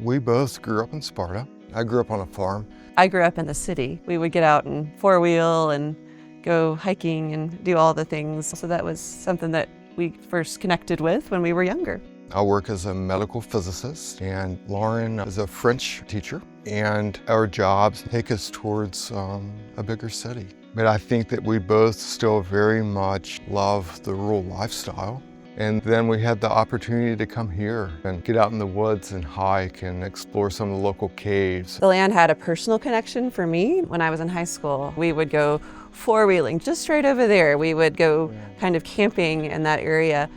We both grew up in Sparta. I grew up on a farm. I grew up in the city. We would get out in four-wheel and go hiking and do all the things. So that was something that we first connected with when we were younger. I work as a medical physicist, and Lauren is a French teacher, and our jobs take us towards a bigger city. But I think that we both still very much love the rural lifestyle. And then we had the opportunity to come here and get out in the woods and hike and explore some of the local caves. The land had a personal connection for me. When I was in high school, we would go four-wheeling just right over there. We would go kind of camping in that area.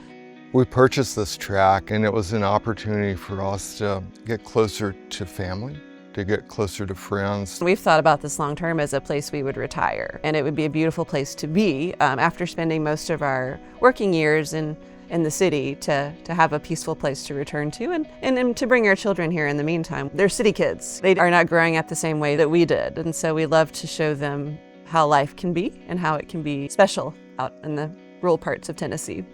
We purchased this tract, and it was an opportunity for us to get closer to family, to get closer to friends. We've thought about this long term as a place we would retire, and it would be a beautiful place to be after spending most of our working years in the city, to have a peaceful place to return to and to bring our children here in the meantime. They're city kids. They are not growing up the same way that we did, and so we love to show them how life can be and how it can be special out in the rural parts of Tennessee.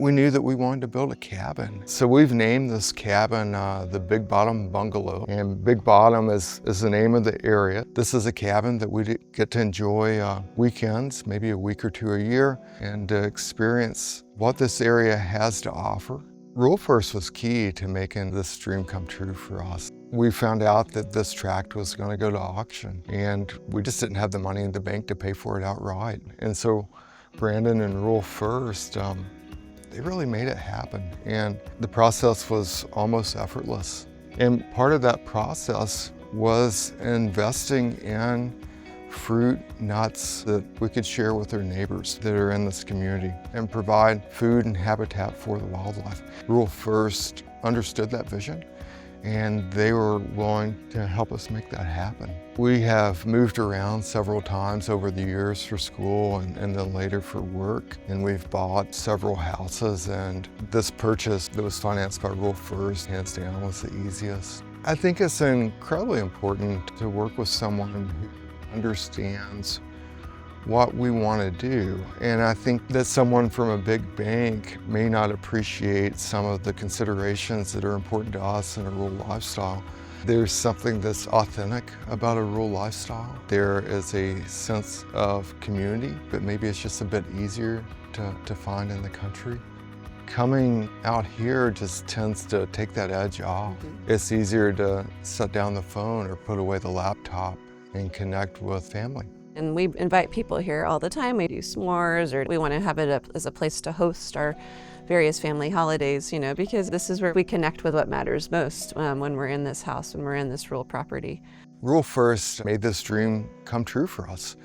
We knew that we wanted to build a cabin. So we've named this cabin the Big Bottom Bungalow. And Big Bottom is the name of the area. This is a cabin that we get to enjoy weekends, maybe a week or two a year, and experience what this area has to offer. Rural First was key to making this dream come true for us. We found out that this tract was going to go to auction, and we just didn't have the money in the bank to pay for it outright. And so Brandon and Rural First, they really made it happen, and the process was almost effortless. And part of that process was investing in fruit, nuts that we could share with our neighbors that are in this community and provide food and habitat for the wildlife. Rural First understood that vision, and they were willing to help us make that happen. We have moved around several times over the years for school and then later for work, and we've bought several houses, and this purchase that was financed by Rural First, hands down, was the easiest. I think it's incredibly important to work with someone who understands what we want to do. And I think that someone from a big bank may not appreciate some of the considerations that are important to us in a rural lifestyle. There's something that's authentic about a rural lifestyle. There is a sense of community, but maybe it's just a bit easier to find in the country. Coming out here just tends to take that edge off. It's easier to set down the phone or put away the laptop and connect with family. And we invite people here all the time. We do s'mores, or we want to have it as a place to host our various family holidays, because this is where we connect with what matters most when we're in this house, when we're in this rural property. Rural First made this dream come true for us.